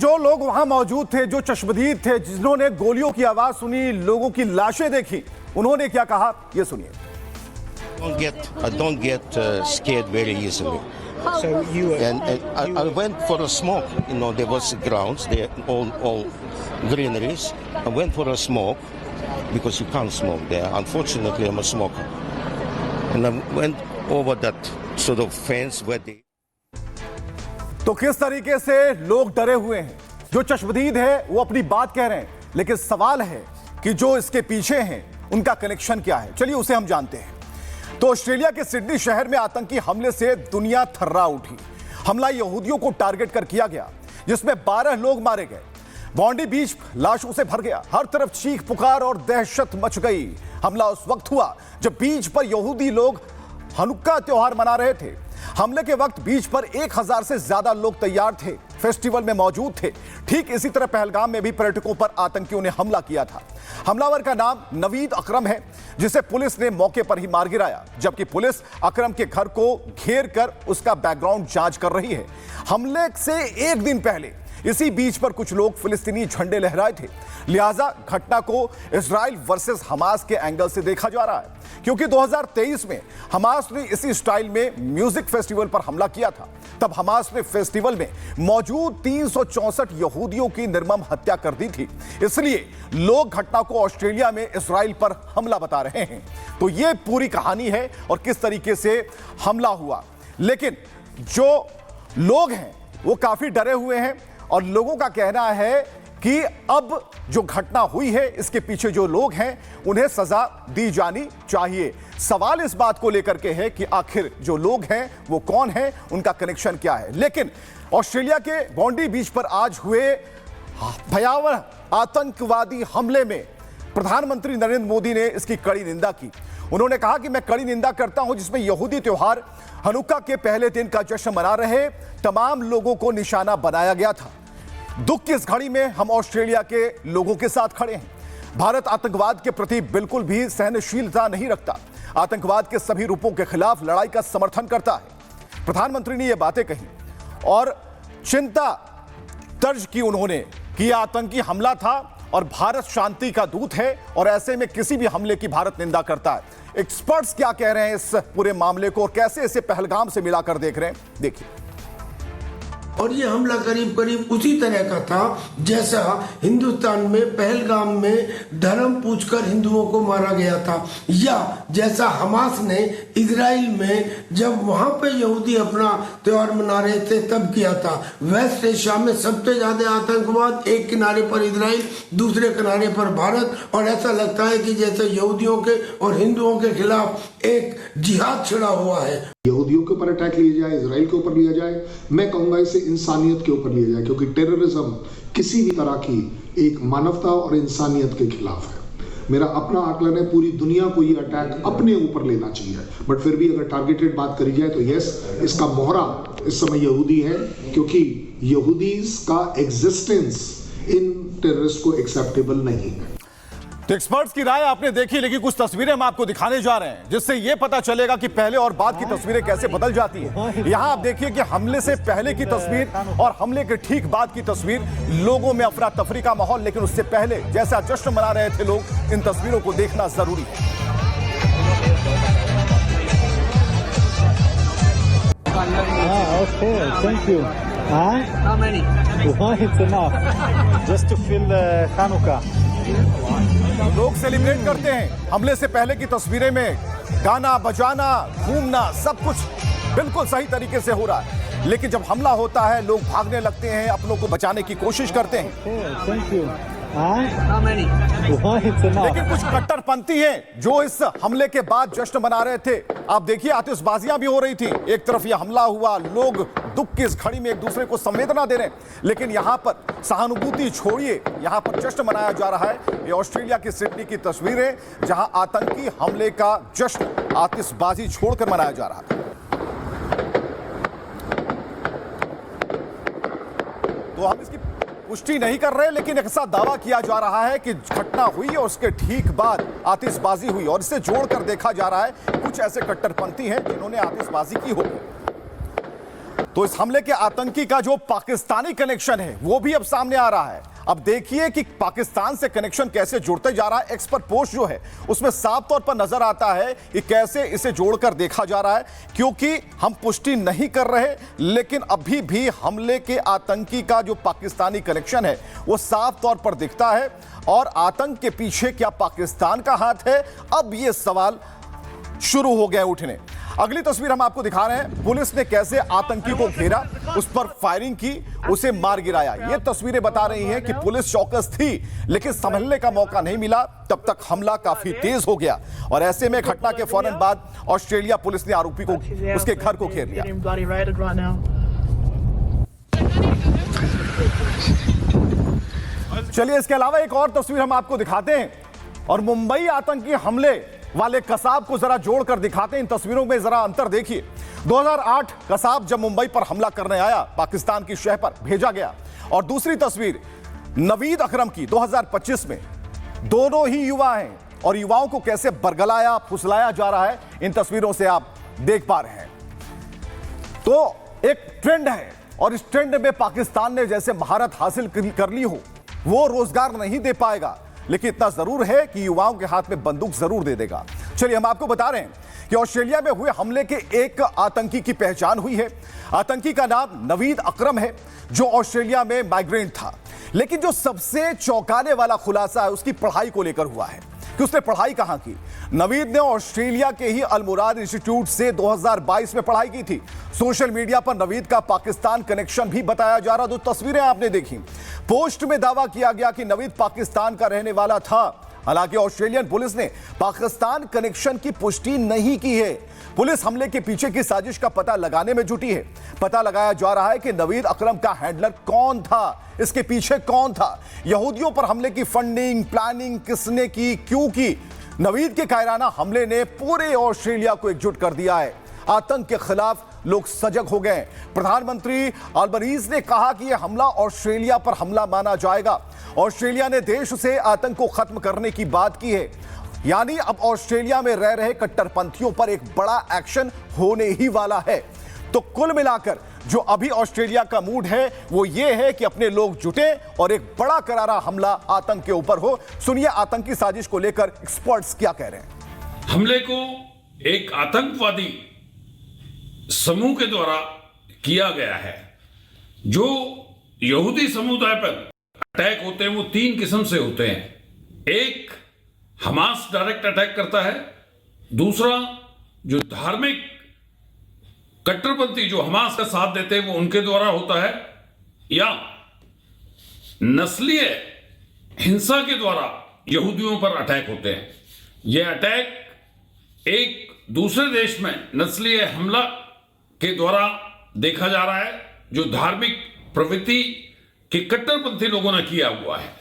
जो लोग वहां मौजूद थे, जो चश्मदीद थे, जिन्होंने गोलियों की आवाज सुनी, लोगों की लाशें देखी, उन्होंने क्या कहा, ये सुनिए। I don't get scared very easily. So you I went for a smoke. There was grounds, there all greeneries. I went for a smoke because you can't smoke there. Unfortunately, I'm a smoker. And I went over that sort of fence where they. तो किस तरीके से लोग डरे हुए हैं, जो चश्मदीद है वो अपनी बात कह रहे हैं, लेकिन सवाल है कि जो इसके पीछे हैं उनका कनेक्शन क्या है। चलिए उसे हम जानते हैं। तो ऑस्ट्रेलिया के सिडनी शहर में आतंकी हमले से दुनिया थर्रा उठी। हमला यहूदियों को टारगेट कर किया गया, जिसमें 12 लोग मारे गए। बॉन्डी बीच लाशों से भर गया, हर तरफ चीख पुकार और दहशत मच गई। हमला उस वक्त हुआ जब बीच पर यहूदी लोग हनुक्का त्योहार मना रहे थे। हमले के वक्त बीच पर 1000 से ज्यादा लोग तैयार थे, फेस्टिवल में मौजूद थे। ठीक इसी तरह पहलगाम में भी पर्यटकों पर आतंकियों ने हमला किया था। हमलावर का नाम नवीद अकरम है, जिसे पुलिस ने मौके पर ही मार गिराया, जबकि पुलिस अकरम के घर को घेर कर उसका बैकग्राउंड जांच कर रही है। हमले से एक दिन पहले इसी बीच पर कुछ लोग फिलिस्तीनी झंडे लहराए थे, लिहाजा घटना को इजराइल वर्सेस हमास के एंगल से देखा जा रहा है, क्योंकि 2023 में हमास ने इसी स्टाइल में म्यूजिक फेस्टिवल पर हमला किया था। तब हमास ने फेस्टिवल में मौजूद 364 यहूदियों की निर्मम हत्या कर दी थी। इसलिए लोग घटना को ऑस्ट्रेलिया में इजराइल पर हमला बता रहे हैं। तो यह पूरी कहानी है और किस तरीके से हमला हुआ। लेकिन जो लोग हैं वो काफी डरे हुए हैं और लोगों का कहना है कि अब जो घटना हुई है इसके पीछे जो लोग हैं उन्हें सजा दी जानी चाहिए। सवाल इस बात को लेकर के है कि आखिर जो लोग हैं वो कौन हैं, उनका कनेक्शन क्या है। लेकिन ऑस्ट्रेलिया के बॉन्डी बीच पर आज हुए भयावह आतंकवादी हमले में प्रधानमंत्री नरेंद्र मोदी ने इसकी कड़ी निंदा की। उन्होंने कहा कि मैं कड़ी निंदा करता हूं जिसमें यहूदी त्योहार हनुक्का के पहले दिन का जश्न मना रहे तमाम लोगों को निशाना बनाया गया था। दुख की इस घड़ी में हम ऑस्ट्रेलिया के लोगों के साथ खड़े हैं। भारत आतंकवाद के प्रति बिल्कुल भी सहनशीलता नहीं रखता, आतंकवाद के सभी रूपों के खिलाफ लड़ाई का समर्थन करता है। प्रधानमंत्री ने यह बातें कही और चिंता दर्ज की उन्होंने कि यह आतंकी हमला था और भारत शांति का दूत है और ऐसे में किसी भी हमले की भारत निंदा करता है। एक्सपर्ट्स क्या कह रहे हैं इस पूरे मामले को और कैसे इसे पहलगाम से मिलाकर देख रहे हैं, देखिए। और ये हमला करीब करीब उसी तरह का था जैसा हिंदुस्तान में पहलगाम में धर्म पूछकर हिंदुओं को मारा गया था, या जैसा हमास ने इजराइल में जब वहां पे यहूदी अपना त्योहार मना रहे थे तब किया था। वेस्ट एशिया में सबसे ज्यादा आतंकवाद, एक किनारे पर इजराइल, दूसरे किनारे पर भारत, और ऐसा लगता है कि जैसे यहूदियों के और हिंदुओं के खिलाफ एक जिहाद छिड़ा हुआ है। यहूदियों के ऊपर अटैक लिया जाए, इजराइल के ऊपर लिया जाए, मैं कहूंगा इसे इंसानियत के ऊपर लिया जाए, क्योंकि टेररिज्म किसी भी तरह की एक मानवता और इंसानियत के खिलाफ है। मेरा अपना आकलन है पूरी दुनिया को ये अटैक अपने ऊपर लेना चाहिए, बट फिर भी अगर टारगेटेड बात करी जाए तो यस, इसका मोहरा इस समय यहूदी है, क्योंकि यहूदीज का एग्जिस्टेंस इन टेररिस्ट को एक्सेप्टेबल नहीं है। तो एक्सपर्ट्स की राय आपने देखी, लेकिन कुछ तस्वीरें हम आपको दिखाने जा रहे हैं जिससे यह पता चलेगा कि पहले और बाद की तस्वीरें कैसे बदल जाती हैं। यहां आप देखिए कि हमले से पहले की तस्वीर और हमले के ठीक बाद की तस्वीर, लोगों में अफरा तफरी का माहौल, लेकिन उससे पहले जैसा जश्न मना रहे थे लोग, इन तस्वीरों को देखना जरूरी है। okay, thank you. How many? One, it's enough. Just to feel Hanukkah. लोग सेलिब्रेट करते हैं। हमले से पहले की तस्वीरें में गाना बजाना, घूमना, सब कुछ बिल्कुल सही तरीके से हो रहा है, लेकिन जब हमला होता है लोग भागने लगते हैं, अपनों को बचाने की कोशिश करते हैं। Thank you. How many? One, it's enough. लेकिन कुछ कट्टरपंथी हैं जो इस हमले के बाद जश्न मना रहे थे। आप देखिए आतिशबाजियां भी हो रही थी, एक तरफ यह हमला हुआ, लोग दुख की इस घड़ी में एक दूसरे को संवेदना दे रहे हैं, लेकिन यहां पर सहानुभूति छोड़िए, यहां पर जश्न मनाया जा रहा है। ये ऑस्ट्रेलिया की सिडनी की तस्वीरें जहां आतंकी हमले का जश्न आतिशबाजी छोड़कर मनाया जा रहा है। तो हम इसकी पुष्टि नहीं कर रहे, लेकिन एक ऐसा दावा किया जा रहा है कि घटना हुई और उसके ठीक बाद आतिशबाजी हुई, और इसे जोड़कर देखा जा रहा है कुछ ऐसे कट्टरपंथी हैं जिन्होंने आतिशबाजी की होगी। तो इस हमले के आतंकी का जो पाकिस्तानी कनेक्शन है वो भी अब सामने आ रहा है। अब देखिए कि पाकिस्तान से कनेक्शन कैसे जुड़ते जा रहा है। एक्स पर पोस्ट जो है उसमें साफ तौर पर नजर आता है कि कैसे इसे जोड़कर देखा जा रहा है, क्योंकि हम पुष्टि नहीं कर रहे लेकिन अभी भी हमले के आतंकी का जो पाकिस्तानी कनेक्शन है वो साफ तौर पर दिखता है। और आतंक के पीछे क्या पाकिस्तान का हाथ है, अब ये सवाल शुरू हो गए उठने। अगली तस्वीर हम आपको दिखा रहे हैं, पुलिस ने कैसे आतंकी को घेरा, उस पर फायरिंग की, उसे मार गिराया। ये तस्वीरें बता रही हैं कि पुलिस चौकस थी लेकिन संभलने का मौका नहीं मिला, तब तक हमला काफी तेज हो गया। और ऐसे में घटना के फौरन बाद ऑस्ट्रेलिया पुलिस ने आरोपी को उसके घर को घेर लिया। चलिए इसके अलावा एक और तस्वीर हम आपको दिखाते हैं और मुंबई आतंकी हमले वाले कसाब को जरा जोड़कर दिखाते हैं। इन तस्वीरों में जरा अंतर देखिए। 2008 कसाब जब मुंबई पर हमला करने आया, पाकिस्तान की शह पर भेजा गया। और दूसरी तस्वीर नवीद अकरम की 2025 में। दोनों ही युवा हैं और युवाओं को कैसे बरगलाया फुसलाया जा रहा है इन तस्वीरों से आप देख पा रहे हैं। तो एक ट्रेंड है और इस ट्रेंड में पाकिस्तान ने जैसे महारत हासिल कर ली हो, वो रोजगार नहीं दे पाएगा, लेकिन इतना जरूर है कि युवाओं के हाथ में बंदूक जरूर दे देगा। चलिए हम आपको बता रहे हैं कि ऑस्ट्रेलिया में हुए हमले के एक आतंकी की पहचान हुई है। आतंकी का नाम नवीद अकरम है, जो ऑस्ट्रेलिया में माइग्रेंट था। लेकिन जो सबसे चौंकाने वाला खुलासा है उसकी पढ़ाई को लेकर हुआ है कि उसने पढ़ाई कहां की। नवीद ने ऑस्ट्रेलिया के ही अल-मुराद इंस्टीट्यूट से 2022 में पढ़ाई की थी। सोशल मीडिया पर नवीद का पाकिस्तान कनेक्शन भी बताया जा रहा। जो तस्वीरें आपने देखी, पोस्ट में दावा किया गया कि नवीद पाकिस्तान का रहने वाला था। हालांकि ऑस्ट्रेलियन पुलिस ने पाकिस्तान कनेक्शन की पुष्टि नहीं की है। पुलिस हमले के पीछे की साजिश का पता लगाने में जुटी है। पता लगाया जा रहा है कि नवीद अकरम का हैंडलर कौन था, इसके पीछे कौन था, यहूदियों पर हमले की फंडिंग प्लानिंग किसने की, क्यों की। नवीद के कायराना हमले ने पूरे ऑस्ट्रेलिया को एकजुट कर दिया है। आतंक के खिलाफ लोग सजग हो गए। प्रधानमंत्री अल्बनीज ने कहा कि यह हमला ऑस्ट्रेलिया पर हमला माना जाएगा। ऑस्ट्रेलिया ने देश से आतंक को खत्म करने की बात की है। यानी अब ऑस्ट्रेलिया में रह रहे कट्टरपंथियों पर एक बड़ा एक्शन होने ही वाला है। तो कुल मिलाकर जो अभी ऑस्ट्रेलिया का मूड है वो ये है कि अपने लोग जुटे और एक बड़ा करारा हमला आतंक के ऊपर हो। सुनिए आतंकी साजिश को लेकर एक्सपर्ट्स क्या कह रहे हैं। हमले को एक आतंकवादी समूह के द्वारा किया गया है। जो यहूदी समुदाय पर अटैक होते हैं वो 3 किस्म से होते हैं। एक हमास डायरेक्ट अटैक करता है, दूसरा जो धार्मिक कट्टरपंथी जो हमास का साथ देते हैं वो उनके द्वारा होता है, या नस्लीय हिंसा के द्वारा यहूदियों पर अटैक होते हैं। यह अटैक एक दूसरे देश में नस्लीय हमला के द्वारा देखा जा रहा है, जो धार्मिक प्रवृत्ति के कट्टरपंथी लोगों ने किया हुआ है।